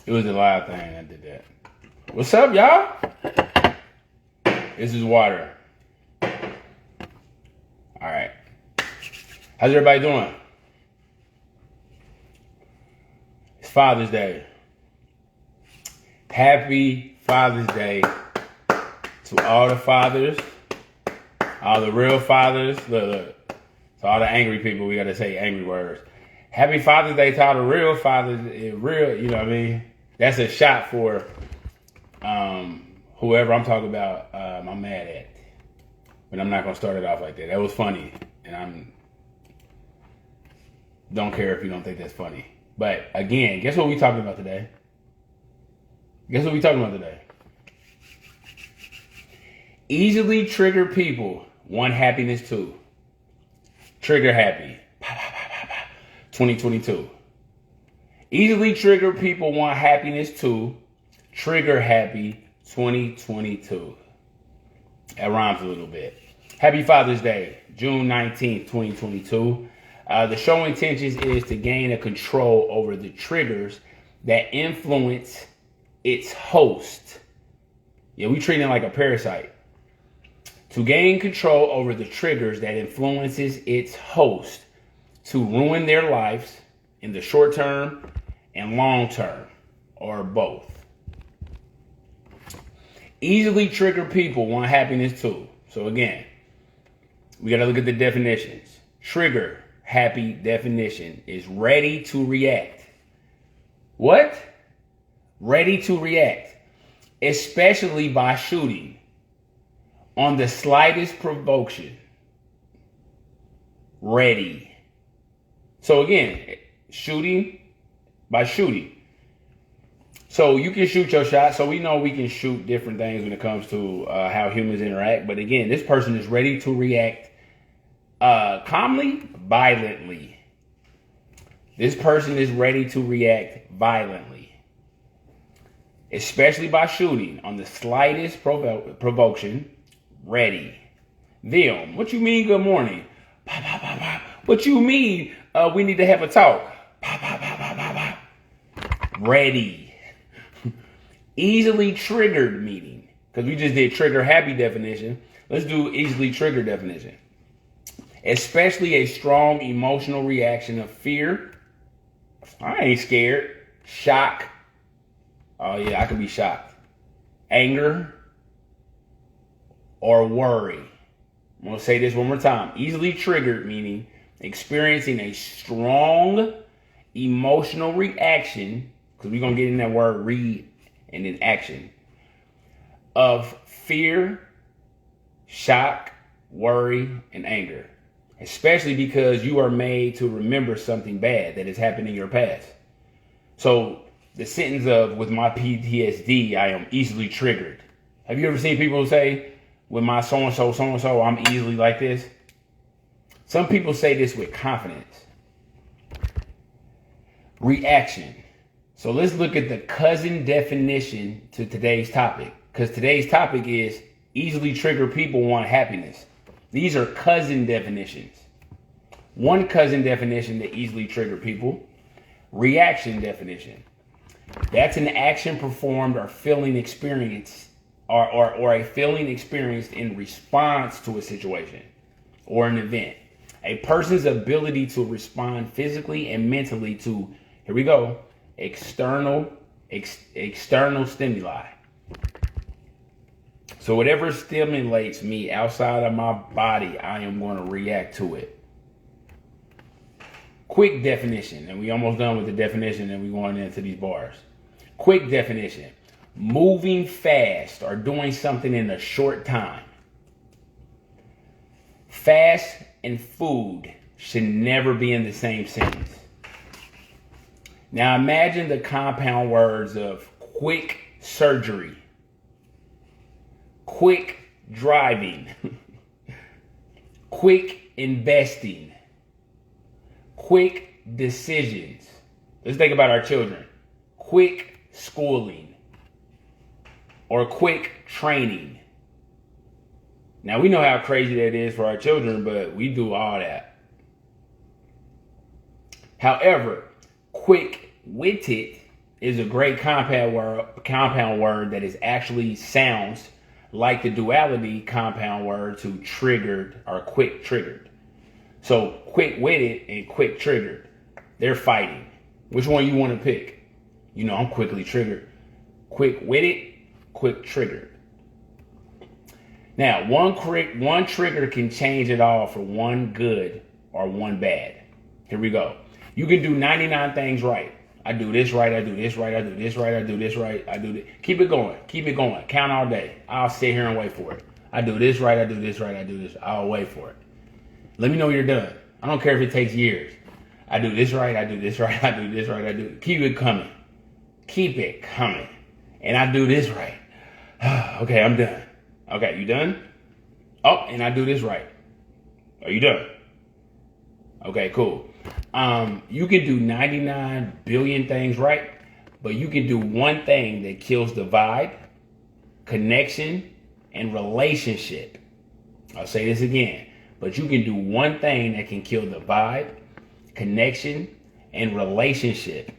It was the live thing that did that. What's up, y'all? This is water. All right. How's everybody doing? It's Father's Day. Happy Father's Day to all the fathers, all the real fathers. Look. To all the angry people, we got to say angry words. Happy Father's Day to all the real fathers. Real, you know what I mean? That's a shot for whoever I'm talking about, I'm mad at. But I'm not going to start it off like that. That was funny. And don't care if you don't think that's funny. But again, guess what we talking about today? Guess what we talking about today? Easily trigger people want happiness too. Trigger happy. 2022. Easily trigger people want happiness too. Trigger happy 2022. That rhymes a little bit. Happy Father's Day, June 19th, 2022. The show intentions is to gain a control over the triggers that influence its host. Yeah, we treat it like a parasite. To gain control over the triggers that influences its host to ruin their lives in the short term and long term, or both. Easily trigger people want happiness too. So again, we got to look at the definitions. Trigger happy definition is ready to react. What? Ready to react, especially by shooting on the slightest provocation. Ready. So again, shooting by shooting. So you can shoot your shot. So we know we can shoot different things when it comes to how humans interact. But again, this person is ready to react calmly, violently. This person is ready to react violently, especially by shooting on the slightest provocation. Ready. Them. What you mean? Good morning. Bah, bah, bah, bah. What you mean? We need to have a talk. Bah, bah, bah, bah, bah, bah. Ready. Easily triggered meaning. Because we just did trigger happy definition. Let's do easily triggered definition. Especially a strong emotional reaction of fear. I ain't scared. Shock. Oh yeah, I could be shocked. Anger. Or worry. I'm going to say this one more time. Easily triggered meaning experiencing a strong emotional reaction, because we're going to get in that word read and then action, of fear, shock, worry, and anger. Especially because you are made to remember something bad that has happened in your past. So the sentence of, with my PTSD, I am easily triggered. Have you ever seen people say, with my so-and-so, I'm easily like this? Some people say this with confidence. Reaction. So let's look at the cousin definition to today's topic. Because today's topic is easily trigger people want happiness. These are cousin definitions. One cousin definition to easily trigger people. Reaction definition. That's an action performed or feeling experienced or a feeling experienced in response to a situation or an event. A person's ability to respond physically and mentally to, here we go, external stimuli. So whatever stimulates me outside of my body, I am going to react to it. Quick definition, and we almost done with the definition and we going into these bars. Quick definition. Moving fast or doing something in a short time. Fast and food should never be in the same sentence. Now imagine the compound words of quick surgery, quick driving, quick investing, quick decisions. Let's think about our children. Quick schooling. Or quick training. Now we know how crazy that is for our children, but we do all that. However, quick-witted is a great compound word that is actually sounds like the duality compound word to triggered or quick triggered. So quick-witted and quick triggered, they're fighting. Which one you want to pick? You know, I'm quickly triggered. Quick-witted, quick triggered. Now, one trigger can change it all for one good or one bad. Here we go. You can do 99 things right. I do this right, I do this right, I do this right, I do this right, I do this. Keep it going, keep it going. Count all day. I'll sit here and wait for it. I do this right, I do this right, I do this. I'll wait for it. Let me know when you're done. I don't care if it takes years. I do this right, I do this right, I do this right, I do. Keep it coming. Keep it coming. And I do this right. Okay, I'm done. Okay, you done? Oh, and I do this right. Are you done? Okay, cool. You can do 99 billion things right, but you can do one thing that kills the vibe, connection, and relationship. I'll say this again, but you can do one thing that can kill the vibe, connection, and relationship.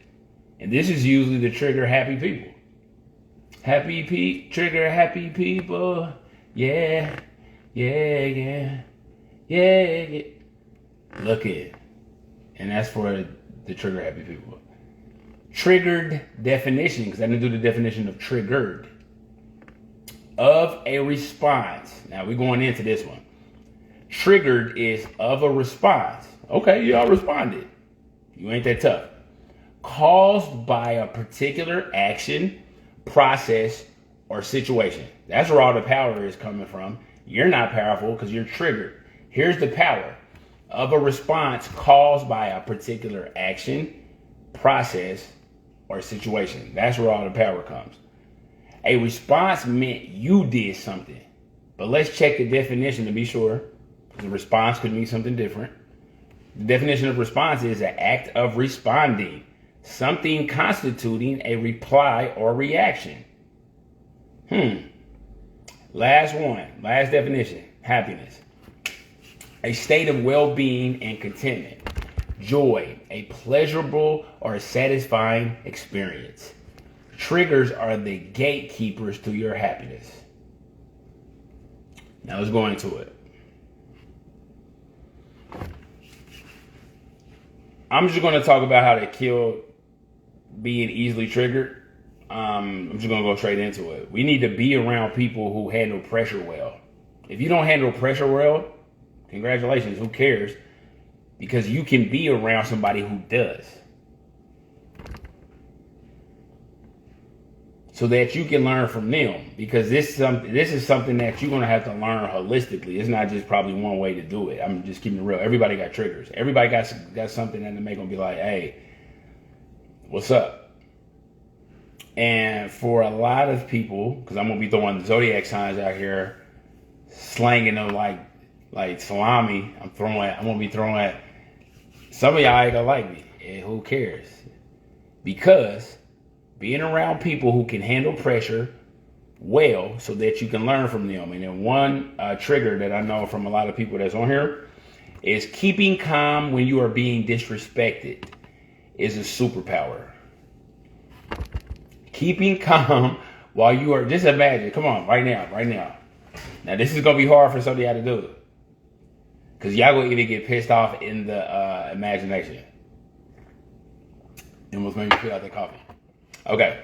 And this is usually to trigger happy people. Trigger happy people. Yeah, yeah, yeah, yeah, yeah. Look it. And that's for the trigger happy people. Triggered definition, because I didn't do the definition of triggered. Of a response. Now we're going into this one. Triggered is of a response. Okay, y'all responded. You ain't that tough. Caused by a particular action, process, or situation. That's where all the power is coming from. You're not powerful because you're triggered. Here's the power. Of a response caused by a particular action, process, or situation. That's where all the power comes. A response meant you did something. But let's check the definition to be sure. The response could mean something different. The definition of response is an act of responding. Something constituting a reply or reaction. Last one. Last definition. Happiness. A state of well-being and contentment. Joy, a pleasurable or satisfying experience. Triggers are the gatekeepers to your happiness. Now let's go into it. I'm just going to talk about how to kill being easily triggered. I'm just going to go straight into it. We need to be around people who handle pressure well. If you don't handle pressure well, congratulations, who cares? Because you can be around somebody who does. So that you can learn from them. Because this is something that you're going to have to learn holistically. It's not just probably one way to do it. I'm just keeping it real. Everybody got triggers. Everybody got something that make them be like, hey, what's up? And for a lot of people, because I'm going to be throwing zodiac signs out here, slanging them like salami, I'm going to be throwing at some of y'all ain't gonna like me. And who cares? Because being around people who can handle pressure well so that you can learn from them. And then one trigger that I know from a lot of people that's on here is keeping calm when you are being disrespected is a superpower. Keeping calm while you are, just imagine, come on, right now. Now this is gonna be hard for some of y'all to do. Because y'all gonna either get pissed off in the imagination. It almost made me feel out the coffee. Okay.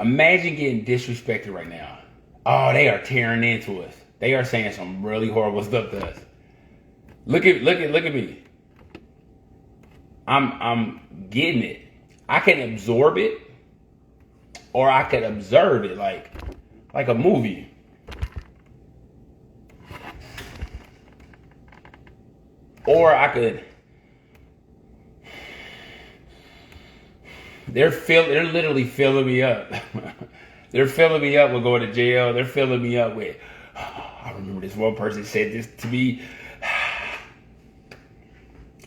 Imagine getting disrespected right now. Oh, they are tearing into us. They are saying some really horrible stuff to us. Look at me. I'm getting it. I can absorb it, or I could observe it like a movie. Or I could. They're literally filling me up. They're filling me up with going to jail. They're filling me up with, I remember this one person said this to me.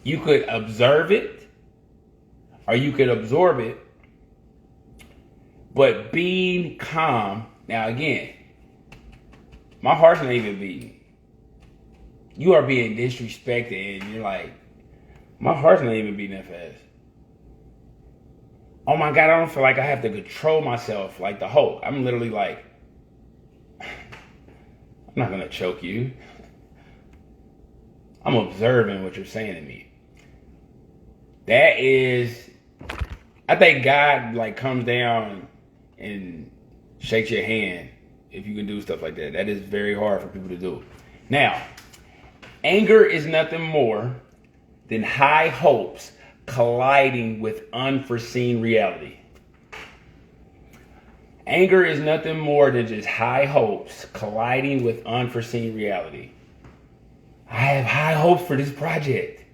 You could observe it, or you could absorb it. But being calm, now again, my heart's not even beating. You are being disrespected and you're like, my heart's not even beating that fast. oh my God, I don't feel like I have to control myself like the Hulk. I'm literally like, I'm not going to choke you. I'm observing what you're saying to me. That is, I think God like comes down and shakes your hand if you can do stuff like that. That is very hard for people to do. Now, anger is nothing more than high hopes colliding with unforeseen reality. Anger is nothing more than just high hopes colliding with unforeseen reality. I have high hopes for this project.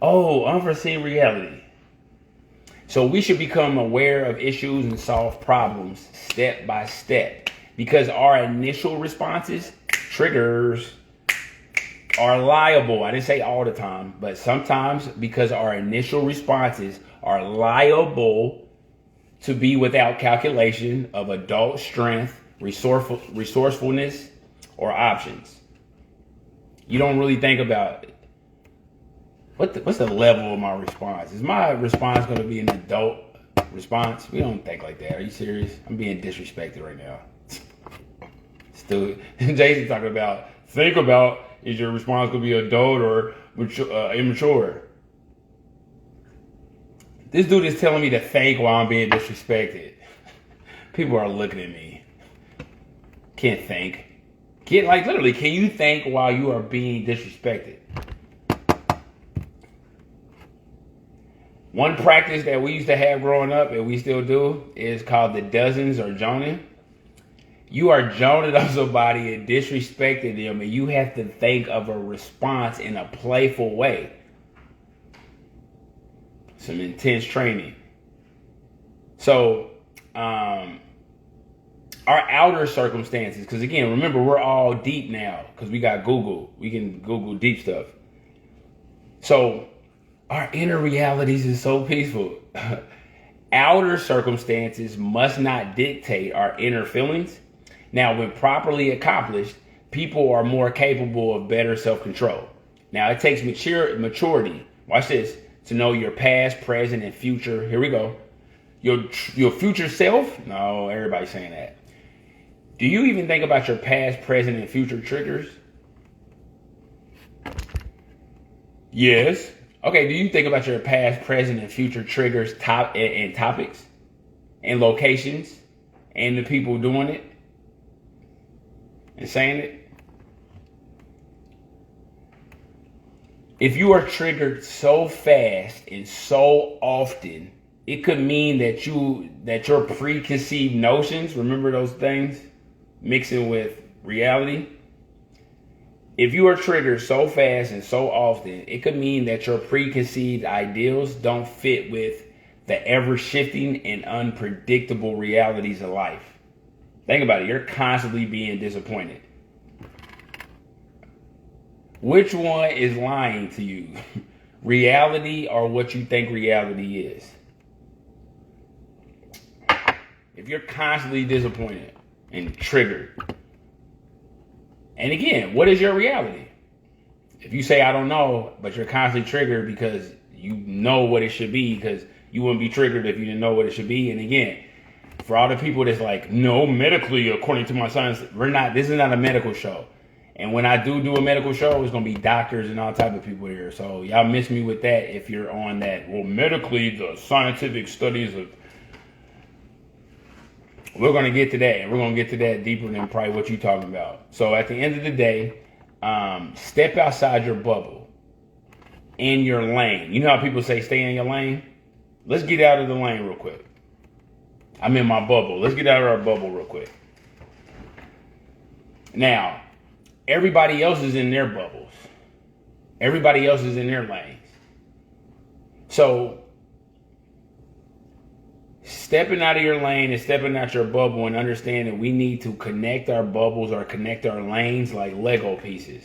Oh, unforeseen reality. So we should become aware of issues and solve problems step by step, because our initial responses, triggers, are liable. I didn't say all the time, but sometimes, because our initial responses are liable to be without calculation of adult strength, resourcefulness, or options. You don't really think about it. What's the level of my response? Is my response going to be an adult response? We don't think like that. Are you serious? I'm being disrespected right now. Still, Jason talking about, think about, is your response going to be adult or immature? This dude is telling me to think while I'm being disrespected. People are looking at me. Can't think. Literally, can you think while you are being disrespected? One practice that we used to have growing up, and we still do, is called the dozens or joning. You are joning up somebody and disrespecting them, and you have to think of a response in a playful way. Some intense training. So, our outer circumstances, because again, remember, we're all deep now because we got Google. We can Google deep stuff. So, our inner realities is so peaceful. Outer circumstances must not dictate our inner feelings. Now, when properly accomplished, people are more capable of better self-control. Now, it takes maturity. Watch this. To know your past, present, and future. Here we go. Your future self? No, everybody's saying that. Do you even think about your past, present, and future triggers? Yes. Okay, do you think about your past, present, and future triggers, and topics, and locations, and the people doing it, and saying it? If you are triggered so fast and so often, it could mean that your preconceived notions, remember those things, mixing with reality. If you are triggered so fast and so often, it could mean that your preconceived ideals don't fit with the ever-shifting and unpredictable realities of life. Think about it. You're constantly being disappointed. Which one is lying to you? Reality or what you think reality is? If you're constantly disappointed and triggered, and again, what is your reality? If you say, I don't know, but you're constantly triggered because you know what it should be, because you wouldn't be triggered if you didn't know what it should be. And again, for all the people that's like, no, medically, according to my science, this is not a medical show. And when I do a medical show, it's going to be doctors and all type of people here. So y'all miss me with that if you're on that. Well, medically, the scientific studies of... We're going to get to that. And we're going to get to that deeper than probably what you're talking about. So at the end of the day, step outside your bubble. In your lane. You know how people say stay in your lane? Let's get out of the lane real quick. I'm in my bubble. Let's get out of our bubble real quick. Now... everybody else is in their bubbles. Everybody else is in their lanes. So, stepping out of your lane and stepping out your bubble and understanding we need to connect our bubbles or connect our lanes like Lego pieces.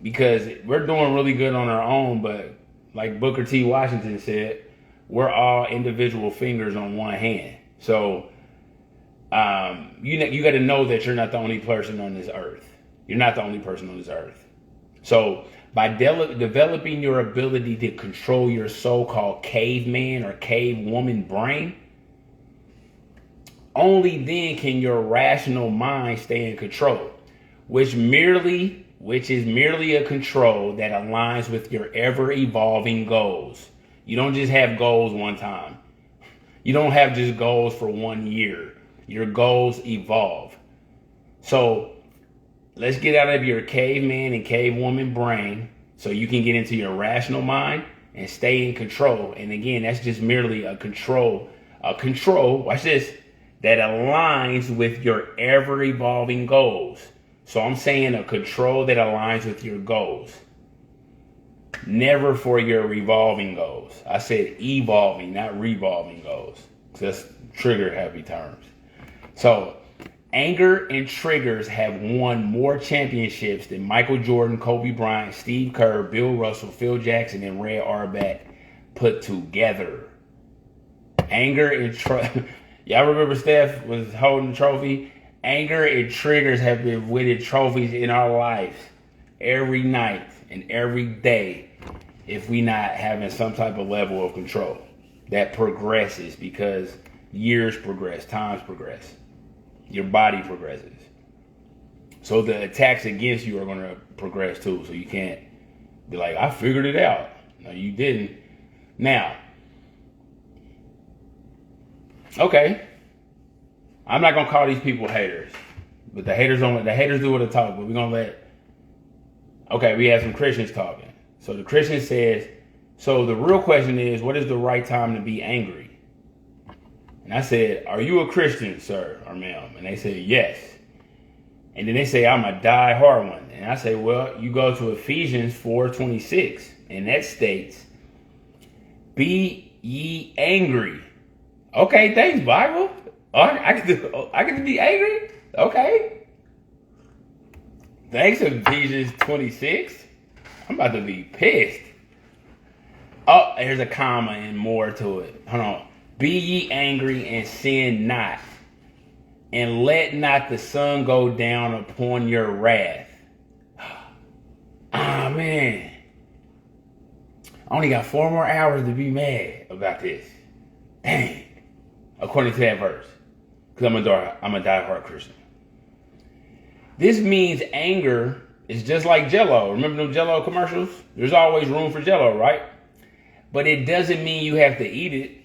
Because we're doing really good on our own, but like Booker T. Washington said, we're all individual fingers on one hand. So, you got to know that you're not the only person on this earth. You're not the only person on this earth. So By developing your ability to control your so-called caveman or cavewoman brain, only then can your rational mind stay in control, which is merely a control that aligns with your ever-evolving goals. You don't just have goals one time. You don't have just goals for 1 year. Your goals evolve. So let's get out of your caveman and cavewoman brain so you can get into your rational mind and stay in control. And again, that's just merely a control, watch this, that aligns with your ever-evolving goals. So I'm saying a control that aligns with your goals. Never for your revolving goals. I said evolving, not revolving goals. That's trigger heavy terms. So anger and triggers have won more championships than Michael Jordan, Kobe Bryant, Steve Kerr, Bill Russell, Phil Jackson, and Red Auerbach put together. Anger and y'all remember Steph was holding the trophy? Anger and triggers have been winning trophies in our life every night and every day if we not having some type of level of control that progresses because years progress, times progress, your body progresses. So the attacks against you are going to progress too. So you can't be like, I figured it out. No, you didn't. Now, okay, I'm not gonna call these people haters, but the haters do what they talk. But we're gonna let. Okay, we have some Christians talking. So the Christian says, so the real question is, what is the right time to be angry? And I said, are you a Christian, sir or ma'am? And they said, yes. And then they say, I'm a die-hard one. And I say, well, you go to Ephesians 4:26, and that states, be ye angry. Okay, thanks, Bible. I get to be angry? Okay. Thanks, Ephesians 26. I'm about to be pissed. Oh, there's a comma and more to it. Hold on. Be ye angry and sin not, and let not the sun go down upon your wrath. Ah, man. I only got 4 more hours to be mad about this. Dang. According to that verse. Because I'm a diehard Christian. This means anger is just like Jell-O. Remember those Jell-O commercials? There's always room for Jell-O, right? But it doesn't mean you have to eat it.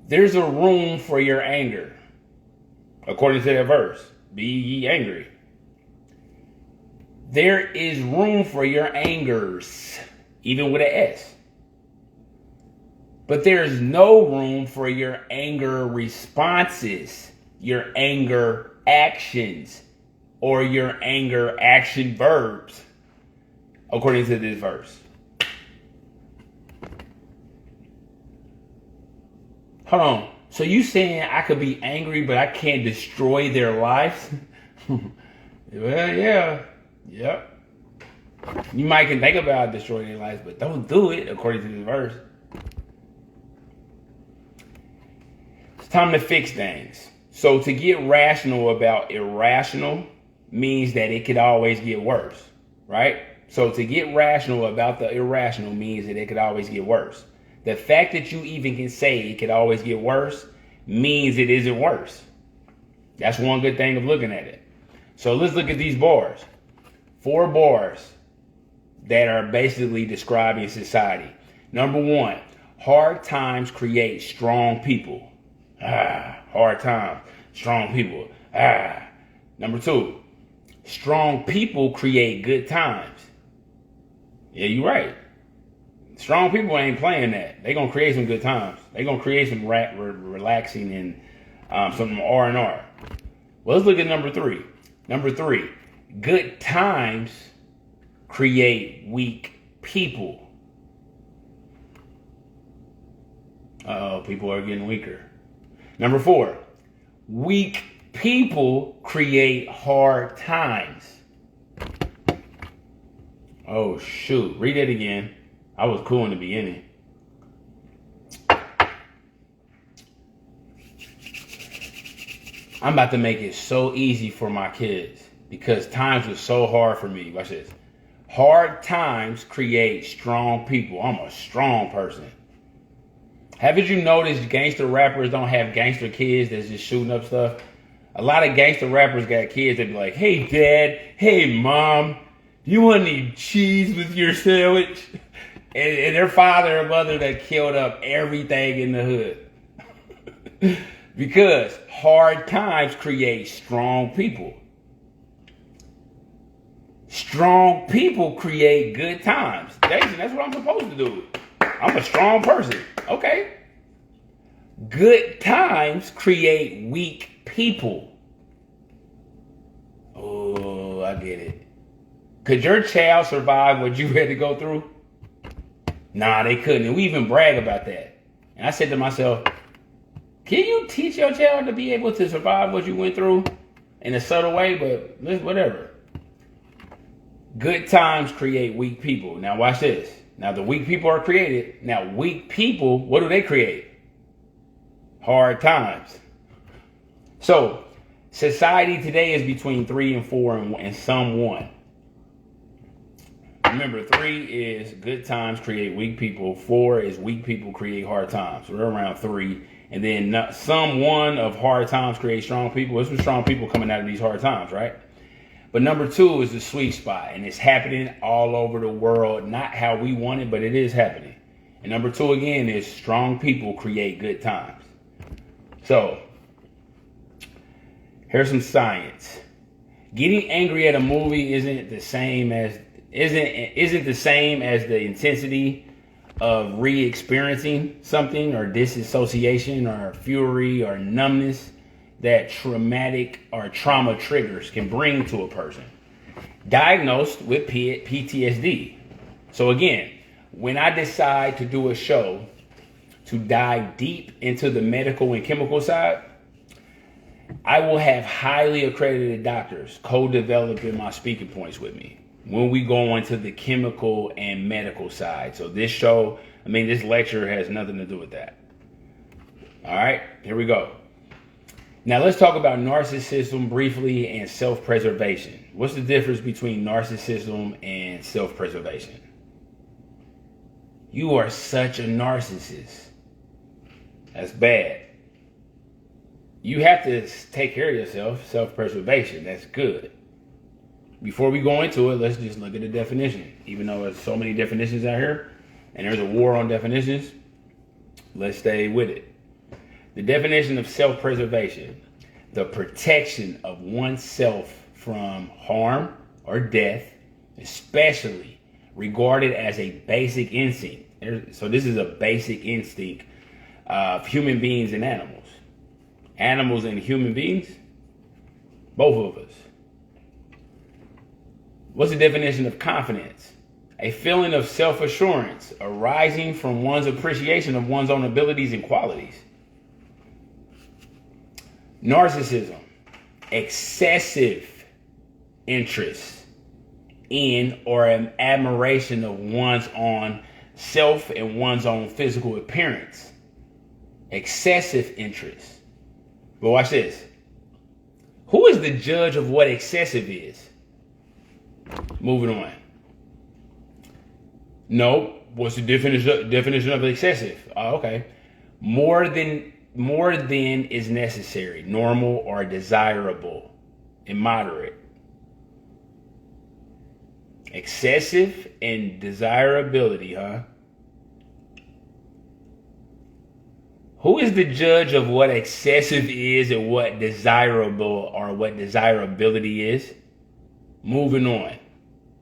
There's a room for your anger. According to that verse. Be ye angry. There is room for your angers. Even with an S. But there's no room for your anger responses, your anger actions, or your anger action verbs, according to this verse. Hold on. So you saying I could be angry, but I can't destroy their lives? Well, yeah. Yep. You might can think about destroying their lives, but don't do it, according to this verse. Time to fix things. So to get rational about irrational means that it could always get worse, right? So to get rational about the irrational means that it could always get worse. The fact that you even can say it could always get worse means it isn't worse. That's one good thing of looking at it. So let's look at these bars. 4 bars that are basically describing society. Number 1, hard times create strong people. Hard times, strong people. Number 2, strong people create good times. Yeah, you're right. Strong people ain't playing that. They gonna create some good times. They gonna create some relaxing and some R&R. Well, let's look at number 3. Number 3, good times create weak people. People are getting weaker. Number 4, weak people create hard times. Oh, shoot. Read it again. I was cool in the beginning. I'm about to make it so easy for my kids because times was so hard for me. Watch this. Hard times create strong people. I'm a strong person. Haven't you noticed gangster rappers don't have gangster kids that's just shooting up stuff? A lot of gangster rappers got kids that be like, hey dad, hey mom, do you want any cheese with your sandwich? And their father or mother that killed up everything in the hood. Because hard times create strong people. Strong people create good times. Jason, that's what I'm supposed to do. I'm a strong person. Okay. Good times create weak people. Oh, I get it. Could your child survive what you had to go through? Nah, they couldn't. And we even brag about that. And I said to myself, can you teach your child to be able to survive what you went through in a subtle way? But whatever. Good times create weak people. Now watch this. Now the weak people are created. Now weak people, what do they create? Hard times. So society today is between 3 and 4 and some 1. Remember, 3 is good times create weak people. 4 is weak people create hard times. We're around 3. And then some 1 of hard times create strong people. There's some strong people coming out of these hard times, right? But number 2 is the sweet spot, and it's happening all over the world. Not how we want it, but it is happening. And number 2 again is strong people create good times. So here's some science. Getting angry at a movie isn't the same as the intensity of re-experiencing something or disassociation or fury or numbness that traumatic or trauma triggers can bring to a person diagnosed with PTSD. So again, when I decide to do a show to dive deep into the medical and chemical side, I will have highly accredited doctors co-developing my speaking points with me when we go into the chemical and medical side. So this lecture has nothing to do with that. All right, here we go. Now let's talk about narcissism briefly and self-preservation. What's the difference between narcissism and self-preservation? You are such a narcissist. That's bad. You have to take care of yourself, self-preservation. That's good. Before we go into it, let's just look at the definition. Even though there's so many definitions out here, and there's a war on definitions, let's stay with it. The definition of self-preservation: the protection of oneself from harm or death, especially regarded as a basic instinct. So this is a basic instinct of human beings and animals. Animals and human beings, both of us. What's the definition of confidence? A feeling of self-assurance arising from one's appreciation of one's own abilities and qualities. Narcissism: excessive interest in or an admiration of one's own self and one's own physical appearance. Excessive interest. But watch this. Who is the judge of what excessive is? Moving on. No, what's the definition of excessive? Okay. More than is necessary, normal or desirable, immoderate. Excessive and desirability, huh? Who is the judge of what excessive is and what desirable or what desirability is? Moving on.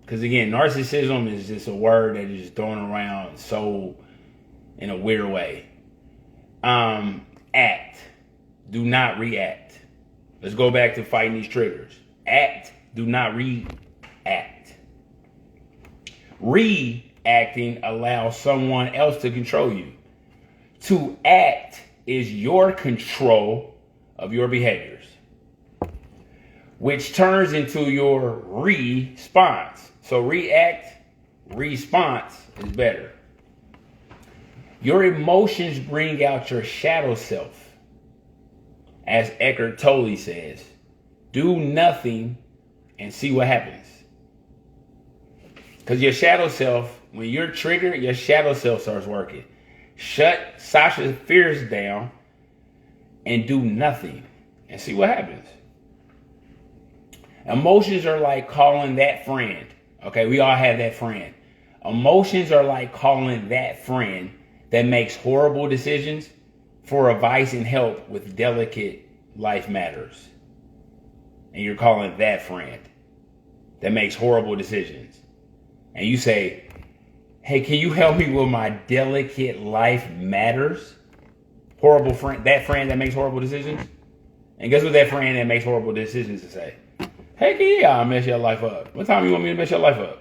Because again, narcissism is just a word that is just thrown around so in a weird way. Act. Do not react. Let's go back to fighting these triggers. Act. Do not react. Reacting allows someone else to control you. To act is your control of your behaviors, which turns into your response. So react, response is better. Your emotions bring out your shadow self. As Eckhart Tolle says, do nothing and see what happens. Because your shadow self, when you're triggered, your shadow self starts working. Shut Sasha's fears down and do nothing and see what happens. Emotions are like calling that friend. Okay, we all have that friend. Emotions are like calling that friend that makes horrible decisions for advice and help with delicate life matters. And you're calling that friend that makes horrible decisions. And you say, hey, can you help me with my delicate life matters? Horrible friend, that friend that makes horrible decisions. And guess what that friend that makes horrible decisions to say? Heck yeah, I'll mess your life up. What time you want me to mess your life up?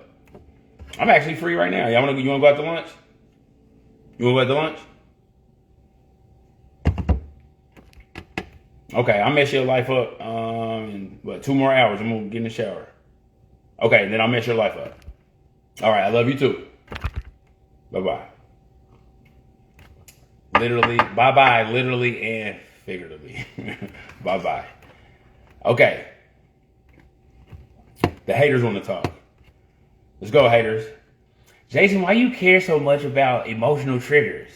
I'm actually free right now. You want to go out to lunch? You want to go out to lunch? Okay, I'll mess your life up in 2 more hours. I'm going to get in the shower. Okay, then I'll mess your life up. All right, I love you too. Bye-bye. Literally, bye-bye, literally and figuratively. Bye-bye. Okay. The haters want to talk. Let's go, haters. Jason, why you care so much about emotional triggers?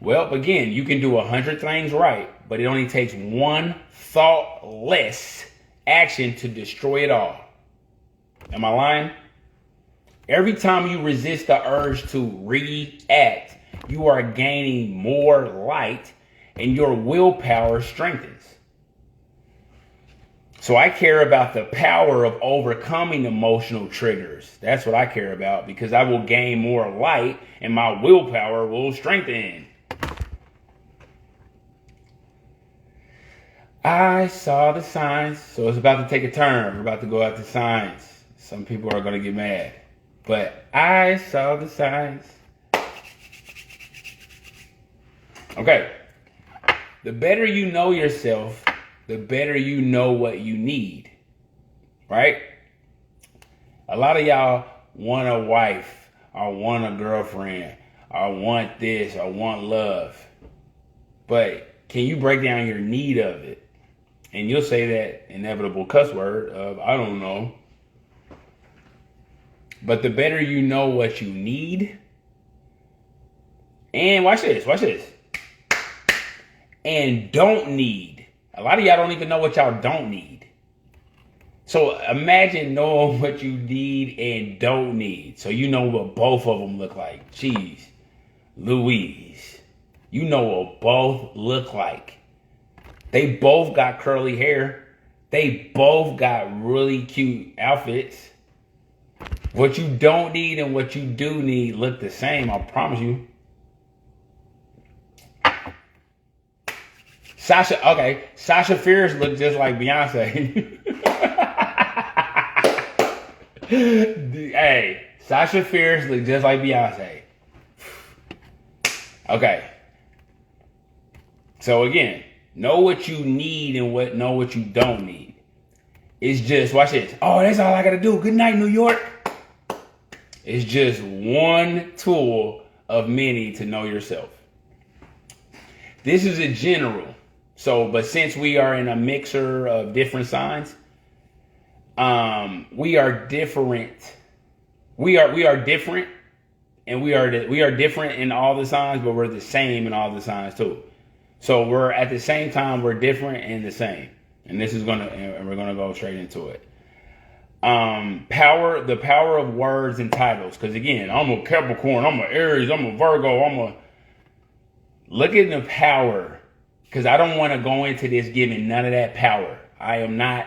Well, again, you can do 100 things right, but it only takes one thoughtless action to destroy it all. Am I lying? Every time you resist the urge to react, you are gaining more light and your willpower strengthens. So I care about the power of overcoming emotional triggers. That's what I care about, because I will gain more light and my willpower will strengthen. I saw the signs. So it's about to take a turn. We're about to go out to signs. Some people are going to get mad. But I saw the signs. Okay. The better you know yourself, the better you know what you need. Right? A lot of y'all want a wife, or want a girlfriend, or want this, or want love. But can you break down your need of it? And you'll say that inevitable cuss word of, I don't know. But the better you know what you need, and watch this, and don't need. A lot of y'all don't even know what y'all don't need. So imagine knowing what you need and don't need. So you know what both of them look like. Jeez, Louise. You know what both look like. They both got curly hair. They both got really cute outfits. What you don't need and what you do need look the same, I promise you. Sasha Fierce look just like Beyonce. Hey, Sasha Fierce look just like Beyonce. Okay. So again, know what you need and know what you don't need. It's just, watch this. Oh, that's all I gotta do. Good night, New York. It's just one tool of many to know yourself. This is a general. So, but since we are in a mixer of different signs, we are different. We are different, and we are different in all the signs, but we're the same in all the signs too. So we're at the same time, we're different and the same. And we're gonna go straight into it. The power of words and titles. Because again, I'm a Capricorn, I'm a Aries, I'm a Virgo, look at the power. Because I don't want to go into this giving none of that power. I am not.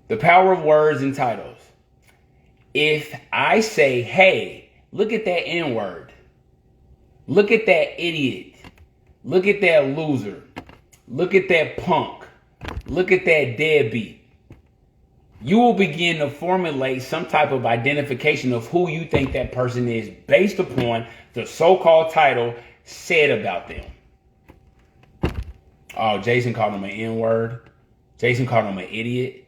The power of words and titles. If I say, hey, look at that N-word. Look at that idiot. Look at that loser. Look at that punk. Look at that deadbeat. You will begin to formulate some type of identification of who you think that person is based upon the so-called title said about them. Oh, Jason called him an N-word. Jason called him an idiot.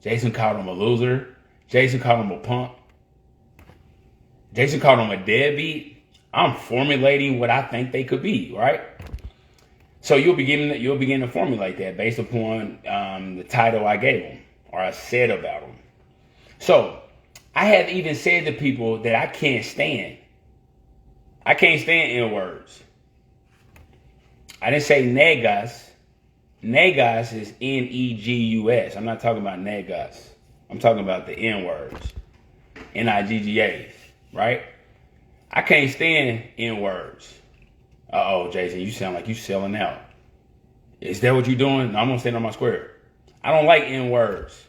Jason called him a loser. Jason called him a punk. Jason called him a deadbeat. I'm formulating what I think they could be, right? So you'll begin to formulate that based upon the title I gave them, or I said about them. So I have even said to people that I can't stand. I can't stand N-words. I didn't say negas. Negas is Negus. I'm not talking about negas. I'm talking about the N-words. N-I-G-G-A's, right? I can't stand N-words. Uh-oh, Jason, you sound like you selling out. Is that what you're doing? No, I'm going to stand on my square. I don't like N-words.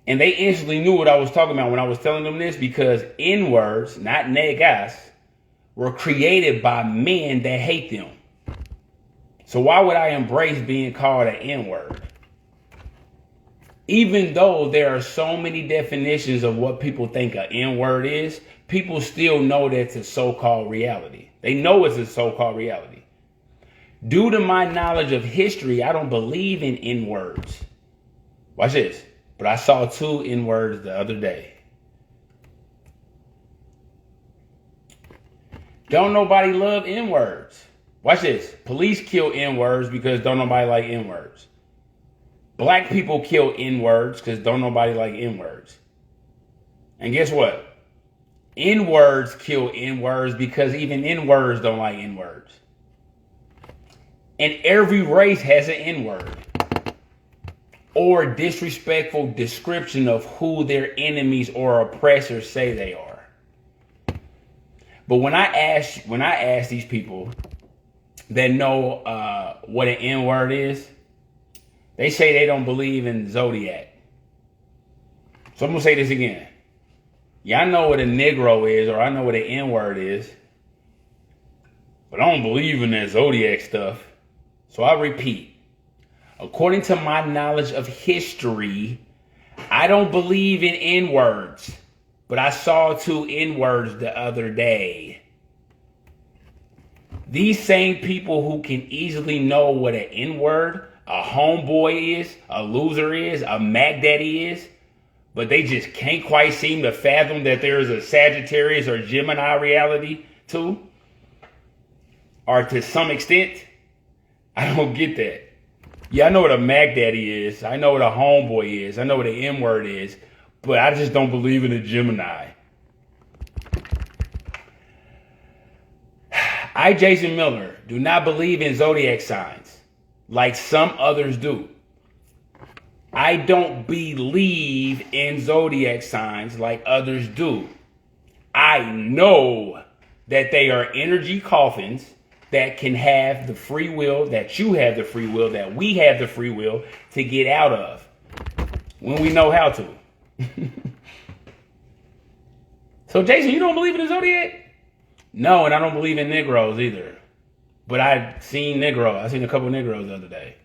And they instantly knew what I was talking about when I was telling them this, because N-words, not negas, were created by men that hate them. So why would I embrace being called an N-word? Even though there are so many definitions of what people think an N-word is, people still know that's a so-called reality. They know it's a so-called reality. Due to my knowledge of history, I don't believe in N-words. Watch this. But I saw 2 N-words the other day. Don't nobody love N-words. Watch this. Police kill N-words because don't nobody like N-words. Black people kill N-words because don't nobody like N-words. And guess what? N-words kill N-words because even N-words don't like N-words. And every race has an N-word or disrespectful description of who their enemies or oppressors say they are. But when I ask these people that know what an N-word is, they say they don't believe in Zodiac. So I'm going to say this again. Yeah, I know what a Negro is, or I know what an N-word is, but I don't believe in that Zodiac stuff. So I repeat, according to my knowledge of history, I don't believe in N-words, but I saw 2 N-words the other day. These same people who can easily know what an N-word, a homeboy is, a loser is, a Mac Daddy is, but they just can't quite seem to fathom that there is a Sagittarius or Gemini reality too, or to some extent, I don't get that. Yeah, I know what a Mac Daddy is. I know what a homeboy is. I know what an M-word is, but I just don't believe in a Gemini. I, Jason Miller, do not believe in zodiac signs like some others do. I don't believe in zodiac signs like others do. I know that they are energy coffins that can have the free will, that you have the free will, that we have the free will to get out of when we know how to. So, Jason, you don't believe in the zodiac? No, and I don't believe in Negroes either. But I seen a couple of Negroes the other day.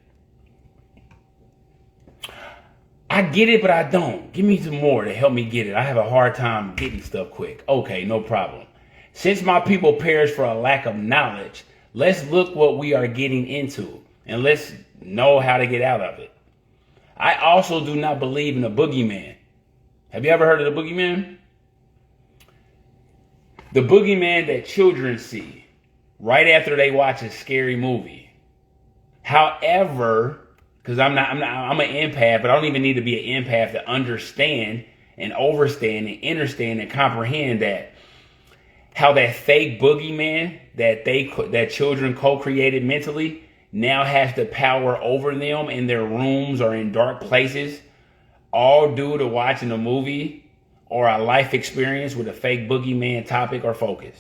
I get it, but I don't. Give me some more to help me get it. I have a hard time getting stuff quick. Okay, no problem. Since my people perish for a lack of knowledge, let's look what we are getting into, and let's know how to get out of it. I also do not believe in a boogeyman. Have you ever heard of the boogeyman? The boogeyman that children see right after they watch a scary movie. However, because I'm an empath, but I don't even need to be an empath to understand and overstand and understand and comprehend that how that fake boogeyman that children co-created mentally now has the power over them in their rooms or in dark places, all due to watching a movie or a life experience with a fake boogeyman topic or focus.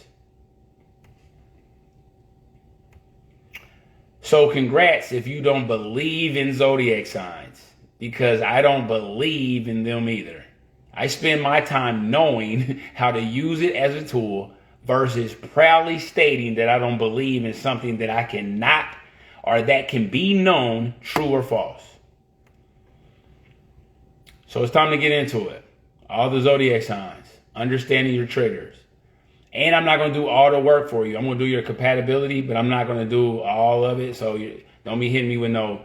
So congrats if you don't believe in zodiac signs, because I don't believe in them either. I spend my time knowing how to use it as a tool versus proudly stating that I don't believe in something that I cannot or that can be known true or false. So it's time to get into it. All the zodiac signs, understanding your triggers. And I'm not going to do all the work for you. I'm going to do your compatibility, but I'm not going to do all of it. So don't be hitting me with no,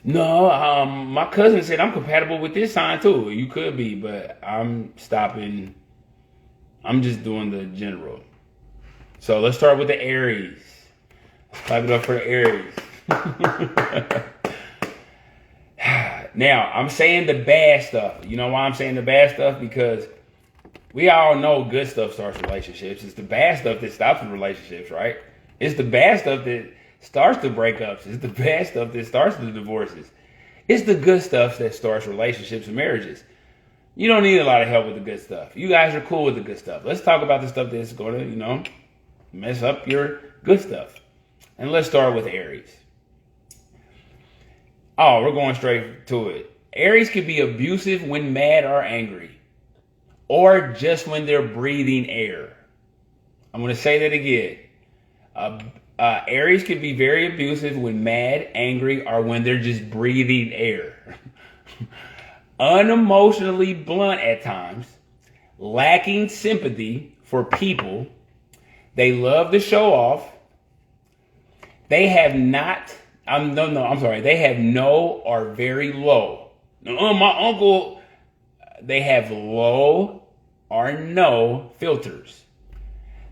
my cousin said I'm compatible with this sign too. You could be, but I'm stopping. I'm just doing the general. So let's start with the Aries. Let's clap it up for the Aries. Now, I'm saying the bad stuff. You know why I'm saying the bad stuff? Because we all know good stuff starts relationships. It's the bad stuff that stops the relationships, right? It's the bad stuff that starts the breakups. It's the bad stuff that starts the divorces. It's the good stuff that starts relationships and marriages. You don't need a lot of help with the good stuff. You guys are cool with the good stuff. Let's talk about the stuff that's going to, mess up your good stuff. And let's start with Aries. Oh, we're going straight to it. Aries can be abusive when mad or angry, or just when they're breathing air. I'm going to say that again. Aries can be very abusive when mad, angry, or when they're just breathing air. Unemotionally blunt at times, lacking sympathy for people. They love to show off. They have They have no or very low. My uncle, they have low or no filters.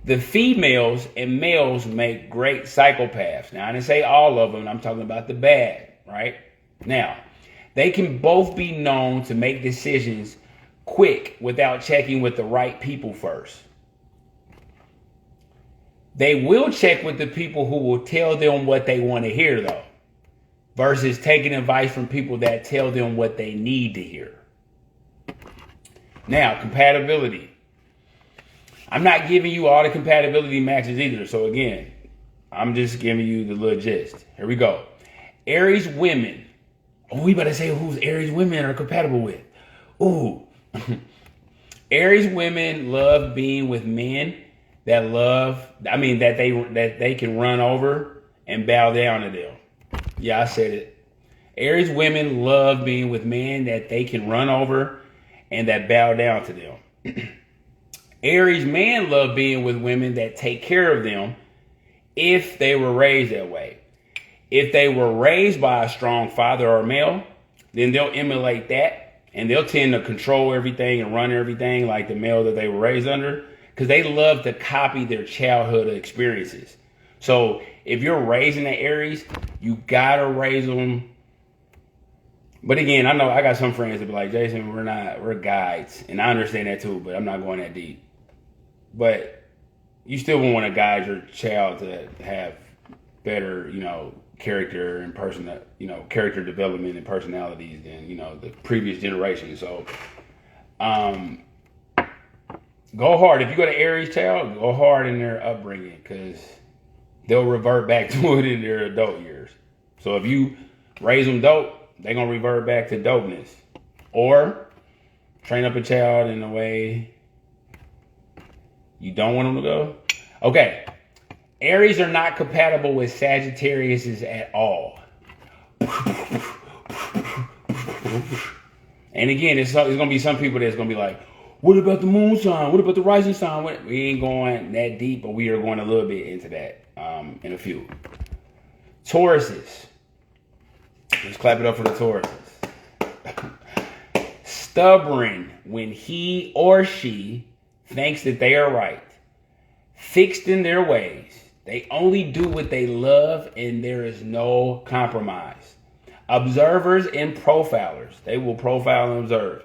The females and males make great psychopaths. Now, I didn't say all of them. I'm talking about the bad, right? Now, they can both be known to make decisions quick without checking with the right people first. They will check with the people who will tell them what they want to hear, though, versus taking advice from people that tell them what they need to hear. Now, compatibility. I'm not giving you all the compatibility matches either. So again, I'm just giving you the little gist. Here we go. Aries women. Oh, we better say who's Aries women are compatible with. Ooh. Aries women love being with men that they can run over and bow down to them. Yeah, I said it. Aries women love being with men that they can run over and that bow down to them. Aries men love being with women that take care of them if they were raised that way. If they were raised by a strong father or male, then they'll emulate that and they'll tend to control everything and run everything like the male that they were raised under, because they love to copy their childhood experiences. So if you're raising the Aries, you gotta raise them. But again, I know I got some friends that be like, Jason, we're guides. And I understand that too, but I'm not going that deep. But you still want to guide your child to have better, character and character development and personalities than, the previous generation. So, go hard. If you got an Aries child, go hard in their upbringing, because they'll revert back to it in their adult years. So if you raise them dope, they're going to revert back to dopeness. Or train up a child in a way you don't want them to go. Okay. Aries are not compatible with Sagittariuses at all. And again, it's going to be some people that's going to be like, what about the moon sign? What about the rising sign? We ain't going that deep, but we are going a little bit into that in a few. Tauruses. Let's clap it up for the Tauruses. Stubborn when he or she thinks that they are right. Fixed in their ways. They only do what they love, and there is no compromise. Observers and profilers, they will profile and observe,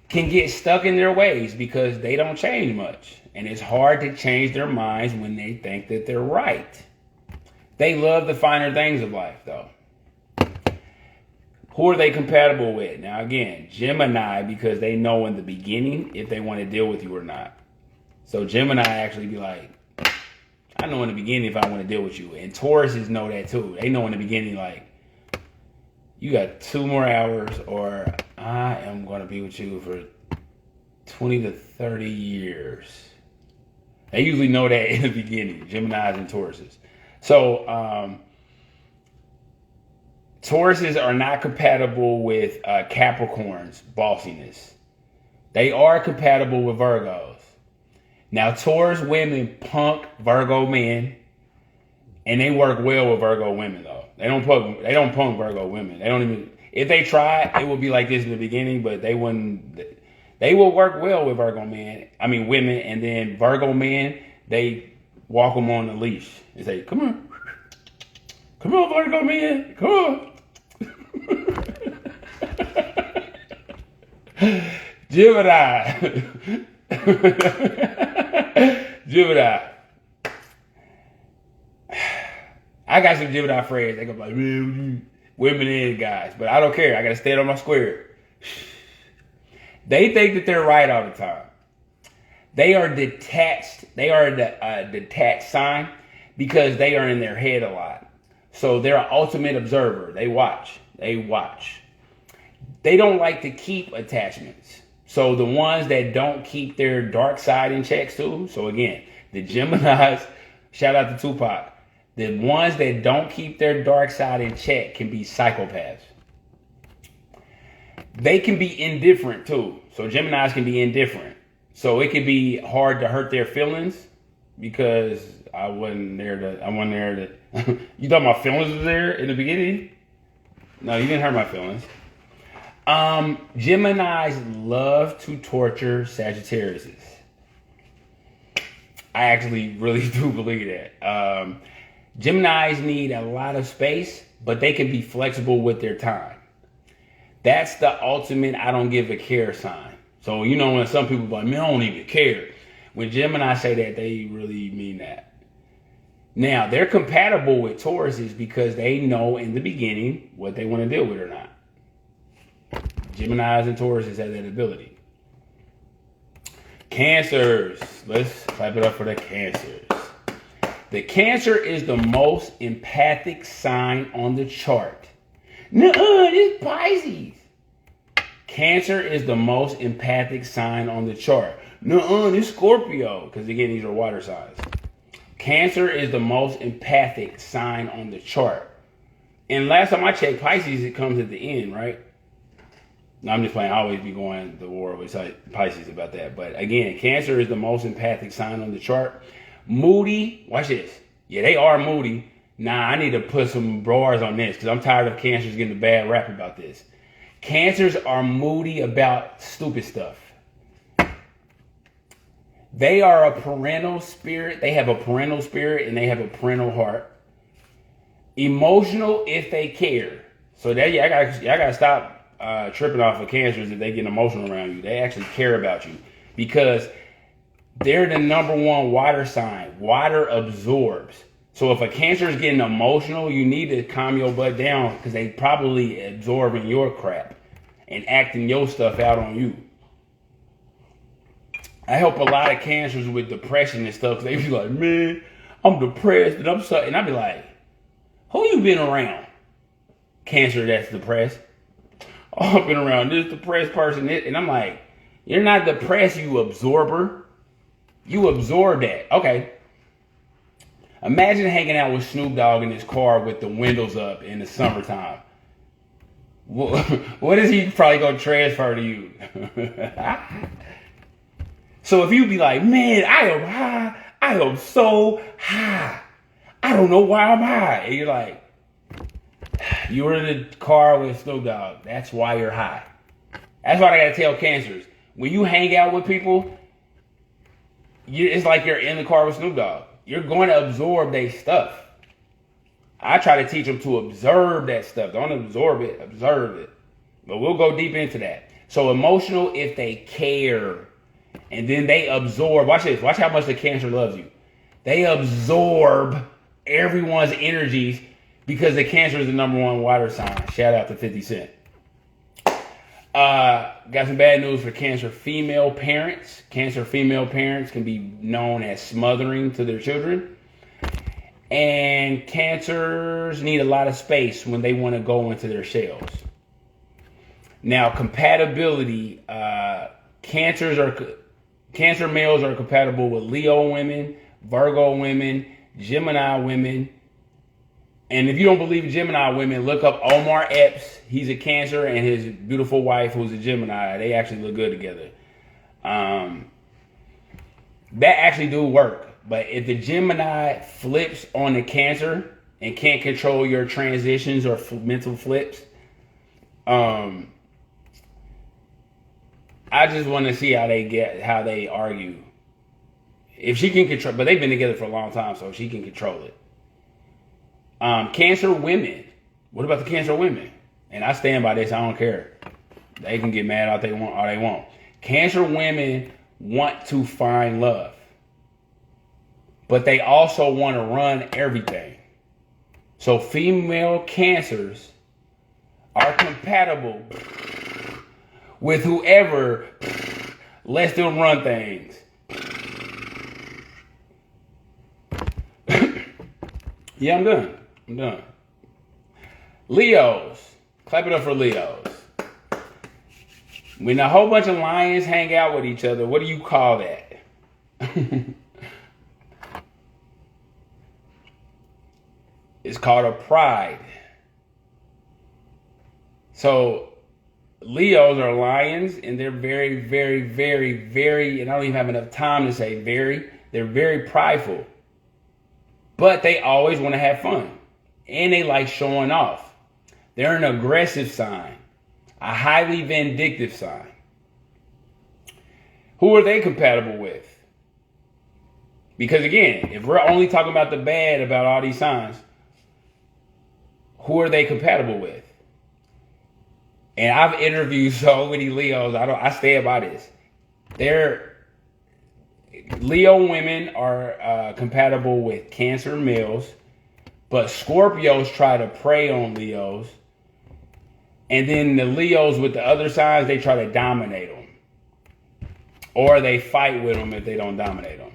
can get stuck in their ways because they don't change much. And it's hard to change their minds when they think that they're right. They love the finer things of life, though. Who are they compatible with? Now, again, Gemini, because they know in the beginning if they want to deal with you or not. So Gemini actually be like, I know in the beginning if I want to deal with you. And Tauruses know that too. They know in the beginning, like, you got 2 more hours or I am going to be with you for 20 to 30 years. They usually know that in the beginning, Geminis and Tauruses. So, Tauruses are not compatible with Capricorn's bossiness. They are compatible with Virgos. Now, Taurus women punk Virgo men, and they work well with Virgo women though. They don't punk Virgo women. They don't even. If they try, it would be like this in the beginning, but they wouldn't. They will work well with Virgo men. I mean women, and then Virgo men, they walk them on the leash and say, "Come on, Virgo man, come on." Gemini. Gemini. I got some Gemini friends. They go like, man, women and guys. But I don't care. I got to stand on my square. They think that they're right all the time. They are detached. They are the detached sign because they are in their head a lot. So they're an ultimate observer. They watch. They watch. They don't like to keep attachments. So the ones that don't keep their dark side in check too. So again, the Geminis, shout out to Tupac. The ones that don't keep their dark side in check can be psychopaths. They can be indifferent too. So Geminis can be indifferent. So it could be hard to hurt their feelings because I wasn't there to you thought my feelings were there in the beginning? No, you didn't hurt my feelings. Geminis love to torture Sagittariuses. I actually really do believe that. Geminis need a lot of space, but they can be flexible with their time. That's the ultimate I don't give a care sign. So, you know, when some people are like, man, I don't even care. When Gemini say that, they really mean that. Now, they're compatible with Tauruses because they know in the beginning what they want to deal with or not. Geminis and Tauruses have that ability. Cancers. Let's clap it up for the Cancers. The Cancer is the most empathic sign on the chart. Nuh-uh, it's Pisces. Cancer is the most empathic sign on the chart. Nuh-uh, it's Scorpio. Because again, these are water signs. Cancer is the most empathic sign on the chart. And last time I checked, Pisces, it comes at the end, right? No, I'm just playing. I always be going to war with Pisces about that. But again, Cancer is the most empathic sign on the chart. Moody, watch this. Yeah, they are moody. Nah, I need to put some bars on this because I'm tired of Cancers getting a bad rap about this. Cancers are moody about stupid stuff. They are a parental spirit. They have a parental spirit and they have a parental heart. Emotional if they care. So that I gotta stop tripping off of Cancers if they get emotional around you. They actually care about you because they're the number one water sign. Water absorbs. So if a Cancer is getting emotional, you need to calm your butt down because they probably absorbing your crap and acting your stuff out on you. I help a lot of Cancers with depression and stuff. They be like, man, I'm depressed and I'm so, and I be like, who you been around? Cancer that's depressed. Oh, I've been around this depressed person, and I'm like, you're not depressed, you absorber. You absorb that. Okay. Imagine hanging out with Snoop Dogg in his car with the windows up in the summertime. What is he probably going to transfer to you? So if you be like, man, I am high. I am so high. I don't know why I'm high. And you're like, you were in the car with Snoop Dogg. That's why you're high. That's what I got to tell Cancers. When you hang out with people, it's like you're in the car with Snoop Dogg. You're going to absorb their stuff. I try to teach them to observe that stuff. Don't absorb it, observe it. But we'll go deep into that. So emotional if they care. And then they absorb. Watch this. Watch how much the Cancer loves you. They absorb everyone's energies because the Cancer is the number one water sign. Shout out to 50 Cent. Got some bad news for Cancer female parents. Cancer female parents can be known as smothering to their children. And Cancers need a lot of space when they want to go into their shells. Now, compatibility. Cancer males are compatible with Leo women, Virgo women, Gemini women. And if you don't believe Gemini women, look up Omar Epps. He's a Cancer and his beautiful wife who's a Gemini. They actually look good together. That actually do work. But if the Gemini flips on the Cancer and can't control your transitions or mental flips, I just want to see how they argue. If she can control, but they've been together for a long time, so she can control it. Cancer women. What about the Cancer women? And I stand by this. I don't care. They can get mad all they want. Cancer women want to find love, but they also want to run everything. So female Cancers are compatible with whoever lets them run things. Yeah, I'm done. Leos. Clap it up for Leos. When a whole bunch of lions hang out with each other, what do you call that? It's called a pride. So Leos are lions, and they're very, very, very, very, and I don't even have enough time to say they're very prideful. But they always want to have fun. And they like showing off. They're an aggressive sign. A highly vindictive sign. Who are they compatible with? Because again, if we're only talking about the bad about all these signs, who are they compatible with? And I've interviewed so many Leos. I stand by this. Leo women are compatible with Cancer males, but Scorpios try to prey on Leos. And then the Leos with the other signs, they try to dominate them. Or they fight with them if they don't dominate them.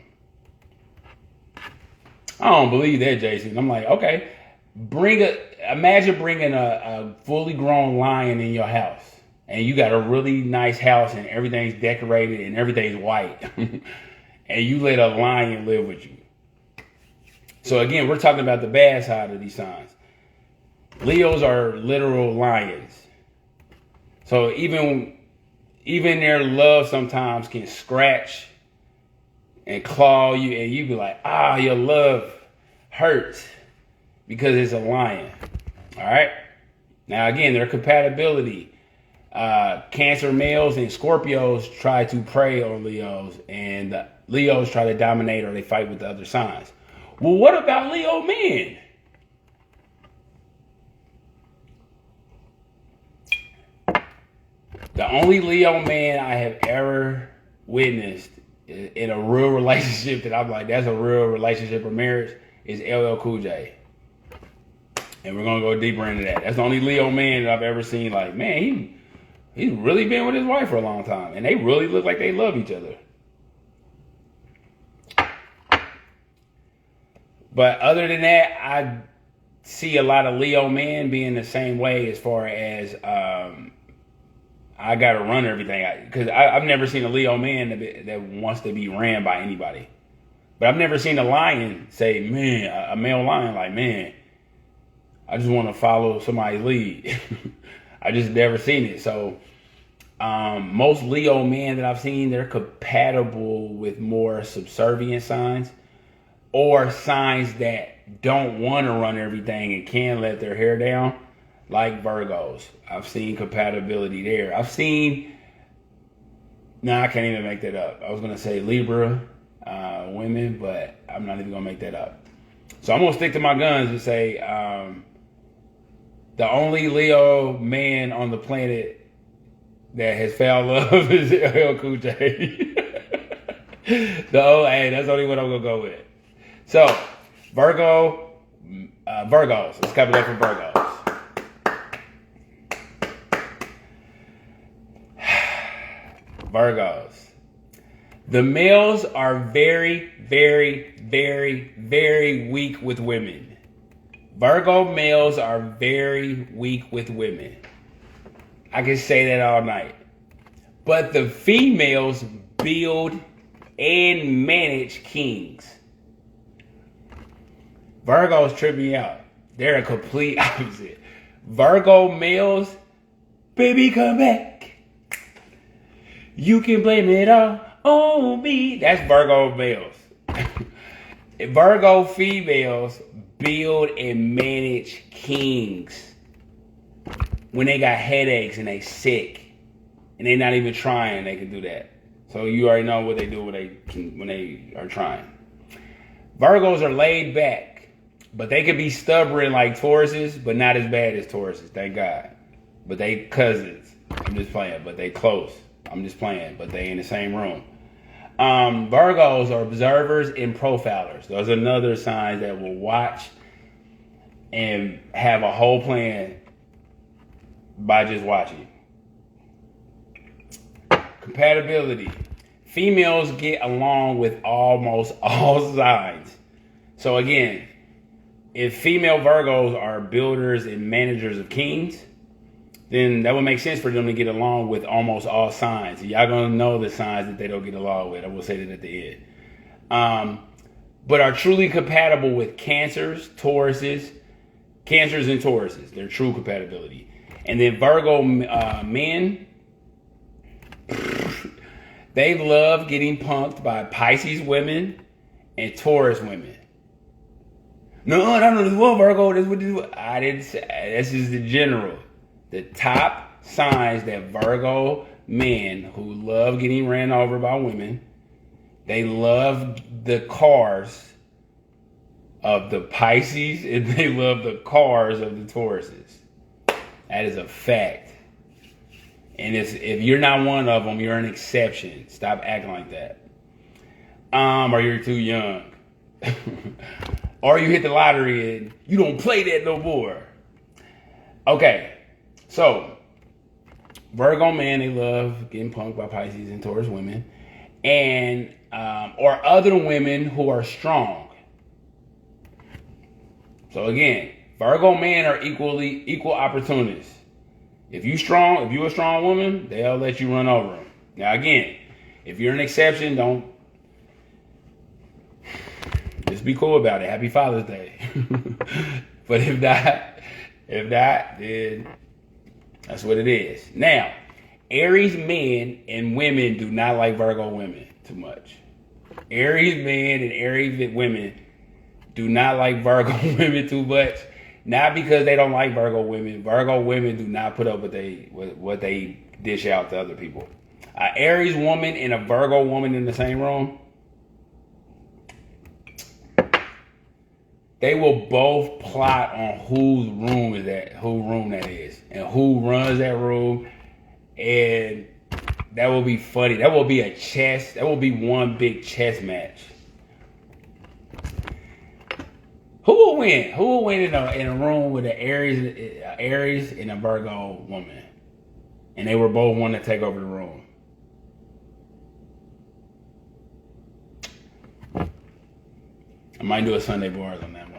I don't believe that, Jason. I'm like, okay, imagine bringing a fully grown lion in your house. And you got a really nice house and everything's decorated and everything's white. And you let a lion live with you. So again, we're talking about the bad side of these signs. Leos are literal lions. So even their love sometimes can scratch and claw you, and you be like, your love hurts because it's a lion. All right. Now again, their compatibility. Cancer males and Scorpios try to prey on Leos, and Leos try to dominate or they fight with the other signs. Well, what about Leo men? The only Leo man I have ever witnessed in a real relationship that I'm like, that's a real relationship or marriage, is LL Cool J. And we're going to go deeper into that. That's the only Leo man that I've ever seen. Like, man, he's really been with his wife for a long time. And they really look like they love each other. But other than that, I see a lot of Leo men being the same way as far as I got to run everything. Because I've never seen a Leo man that wants to be ran by anybody. But I've never seen a lion say, man, a male lion like, man, I just want to follow somebody's lead. I just never seen it. So most Leo men that I've seen, they're compatible with more subservient signs or signs that don't want to run everything and can let their hair down, like Virgos. I've seen compatibility there. I can't even make that up. I was going to say Libra women, but I'm not even going to make that up. So I'm going to stick to my guns and say the only Leo man on the planet that has found love is LL Cool J. Hey, that's the only one I'm going to go with. So, Virgos. Let's clap it up for Virgos. Virgos. The males are very, very, very, very weak with women. Virgo males are very weak with women. I can say that all night. But the females build and manage kings. Virgos trip me out. They're a complete opposite. Virgo males, baby, come back. You can blame it all on me. That's Virgo males. Virgo females build and manage kings when they got headaches and they sick and they not even trying. They can do that. So you already know what they do when they are trying. Virgos are laid back, but they can be stubborn like Tauruses, but not as bad as Tauruses. Thank God. But they cousins. I'm just playing, but they close. I'm just playing, but they in the same room. Virgos are observers and profilers. Those are another sign that will watch and have a whole plan by just watching. Compatibility. Females get along with almost all signs. So again, if female Virgos are builders and managers of kings, then that would make sense for them to get along with almost all signs. Y'all gonna know the signs that they don't get along with. I will say that at the end. But are truly compatible with Cancers and Tauruses. Their true compatibility. And then Virgo men, they love getting punked by Pisces women and Taurus women. No, I don't know this one Virgo. This what this. I didn't say. This is the general. The top signs that Virgo men who love getting ran over by women, they love the cars of the Pisces and they love the cars of the Tauruses. That is a fact. And if you're not one of them, you're an exception. Stop acting like that. Or you're too young. Or you hit the lottery and you don't play that no more. Okay. So, Virgo men, they love getting punked by Pisces and Taurus women. And, or other women who are strong. So again, Virgo men are equal opportunists. If you a strong woman, they'll let you run over them. Now again, if you're an exception, don't just be cool about it. Happy Father's Day. But if not, then that's what it is. Now, Aries men and women do not like Virgo women too much. Aries men and Aries women do not like Virgo women too much. Not because they don't like Virgo women. Virgo women do not put up with what they dish out to other people. An Aries woman and a Virgo woman in the same room, they will both plot on whose room that is, and who runs that room, and that will be funny. That will be that will be one big chess match. Who will win? Who will win in a room with an Aries and a Virgo woman, and they were both wanting to take over the room? I might do a Sunday bars on that one.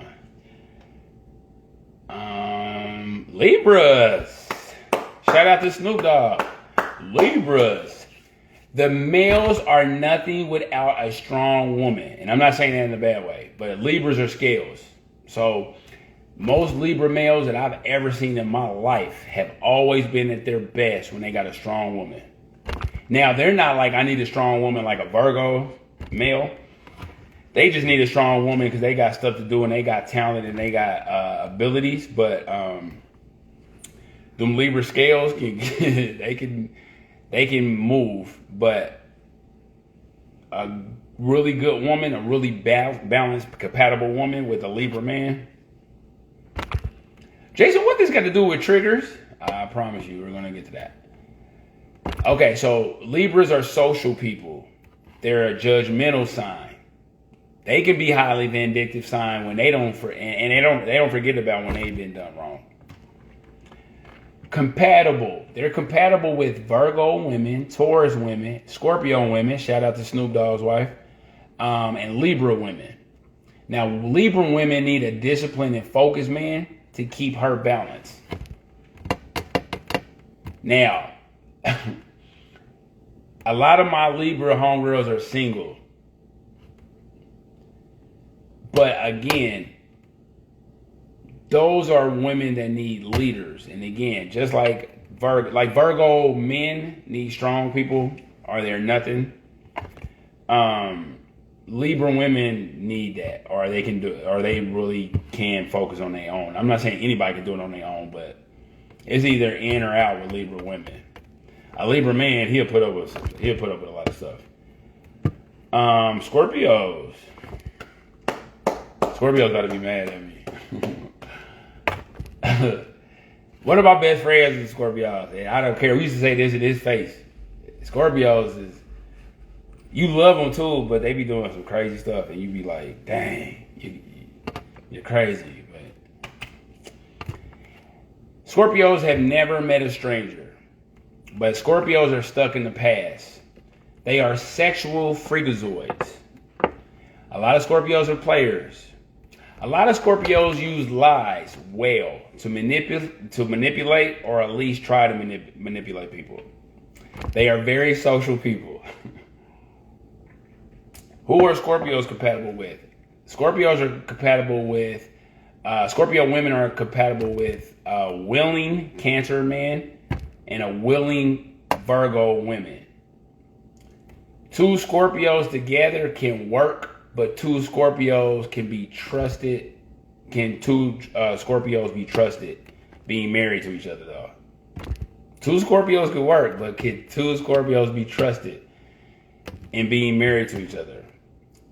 Libras. Shout out to Snoop Dogg. Libras. The males are nothing without a strong woman. And I'm not saying that in a bad way, but Libras are scales. So most Libra males that I've ever seen in my life have always been at their best when they got a strong woman. Now, they're not like, I need a strong woman like a Virgo male. They just need a strong woman because they got stuff to do and they got talent and they got abilities. But them Libra scales can they can move. But a really good woman, a really balanced, compatible woman with a Libra man. Jason, what this got to do with triggers? I promise you, we're gonna get to that. Okay, so Libras are social people. They're a judgmental sign. They can be highly vindictive sign when they don't forget about when they've been done wrong. Compatible. They're compatible with Virgo women, Taurus women, Scorpio women. Shout out to Snoop Dogg's wife, and Libra women. Now, Libra women need a disciplined and focused man to keep her balanced. Now, a lot of my Libra homegirls are single. But again, those are women that need leaders. And again, just like Virgo men need strong people, or they're nothing. Libra women need that, or they can do it, or they really can focus on their own. I'm not saying anybody can do it on their own, but it's either in or out with Libra women. A Libra man, he'll put up with a lot of stuff. Scorpios got to be mad at me. One of my best friends is Scorpios, and I don't care. We used to say this in his face. Scorpios is, you love them too, but they be doing some crazy stuff, and you be like, dang, you're crazy. But Scorpios have never met a stranger, but Scorpios are stuck in the past. They are sexual freakazoids. A lot of Scorpios are players. A lot of Scorpios use lies well to manipulate or at least try to manipulate people. They are very social people. Who are Scorpios compatible with? Scorpios are compatible with, Scorpio women are compatible with a willing Cancer man and a willing Virgo women. Two Scorpios together can work, but two Scorpios can be trusted. Can two Scorpios be trusted being married to each other though? Two Scorpios could work, but can two Scorpios be trusted in being married to each other?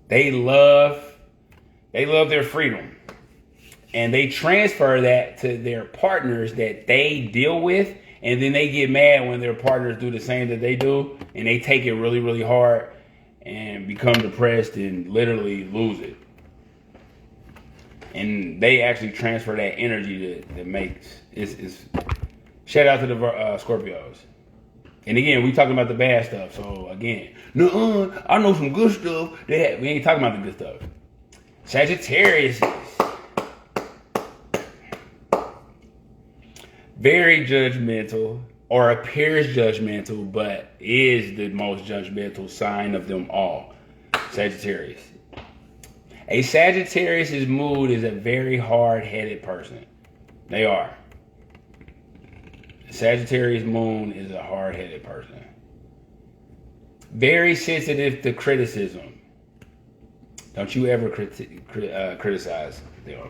They love their freedom. And they transfer that to their partners that they deal with, and then they get mad when their partners do the same that they do, and they take it really, really hard and become depressed and literally lose it. And they actually transfer that energy that makes it's shout out to the Scorpios. And again, we talking about the bad stuff. So again, no, I know some good stuff. We ain't talking about the good stuff. Sagittarius. Very judgmental, or appears judgmental, but is the most judgmental sign of them all. Sagittarius. A Sagittarius' mood is a very hard-headed person. They are. Sagittarius moon is a hard-headed person. Very sensitive to criticism. Don't you ever criticize them.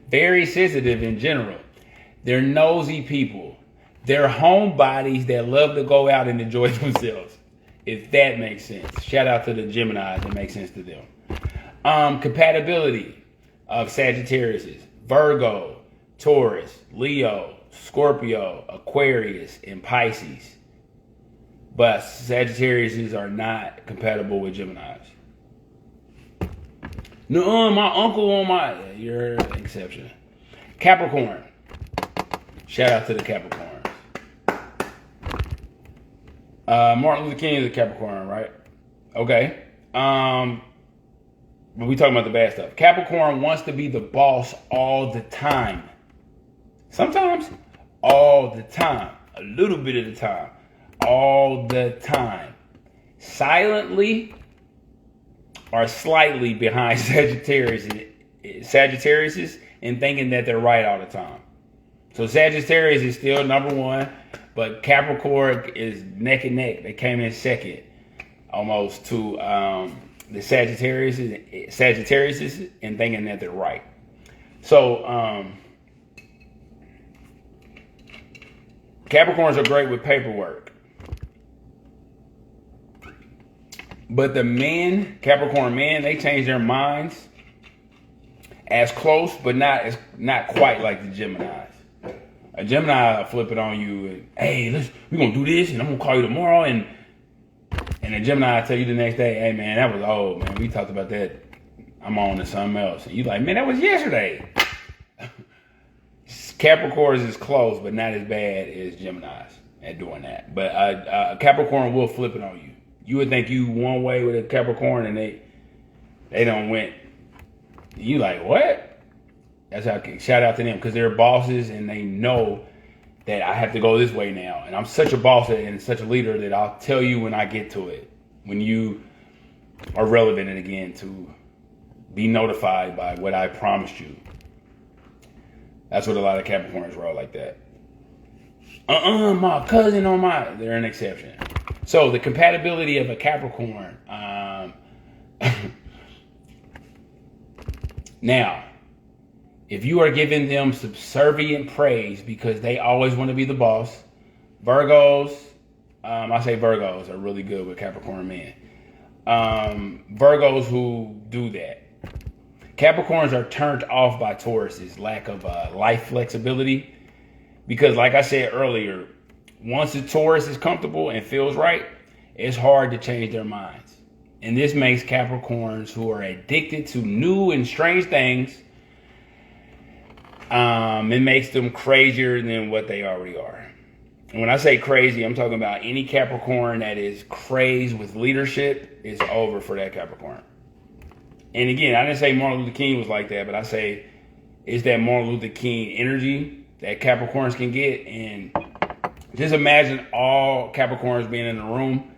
Very sensitive in general. They're nosy people. They're homebodies that love to go out and enjoy themselves. If that makes sense. Shout out to the Geminis. That makes sense to them. Compatibility of Sagittarius. Virgo, Taurus, Leo, Scorpio, Aquarius, and Pisces. But Sagittarius are not compatible with Geminis. No, my uncle on my... You're an exception. Capricorn. Shout out to the Capricorns. Martin Luther King is a Capricorn, right? Okay. But we talking about the bad stuff. Capricorn wants to be the boss all the time. Sometimes, all the time. A little bit of the time. All the time. Silently or slightly behind Sagittarius and thinking that they're right all the time. So Sagittarius is still number one, but Capricorn is neck and neck. They came in second almost to the Sagittarius and thinking that they're right. So Capricorns are great with paperwork. But the men, Capricorn men, they change their minds as close, but not quite like the Geminis. A Gemini will flip it on you and, hey, we're going to do this and I'm going to call you tomorrow. And a Gemini will tell you the next day, hey, man, that was old, man. We talked about that. I'm on to something else. And you're like, man, that was yesterday. Capricorns is close, but not as bad as Geminis at doing that. But a Capricorn will flip it on you. You would think you one way with a Capricorn and they don't went. You like, what? That's how I shout out to them because they're bosses and they know that I have to go this way now. And I'm such a boss and such a leader that I'll tell you when I get to it. When you are relevant and again to be notified by what I promised you. That's what a lot of Capricorns roll like that. My cousin on they're an exception. So the compatibility of a Capricorn. Now, if you are giving them subservient praise because they always want to be the boss, Virgos, I say Virgos are really good with Capricorn men. Virgos who do that. Capricorns are turned off by Taurus's lack of life flexibility. Because like I said earlier, once the Taurus is comfortable and feels right, it's hard to change their minds. And this makes Capricorns who are addicted to new and strange things, it makes them crazier than what they already are. And when I say crazy, I'm talking about any Capricorn that is crazed with leadership is over for that Capricorn. And again, I didn't say Martin Luther King was like that, but I say it's that Martin Luther King energy that Capricorns can get. And just imagine all Capricorns being in the room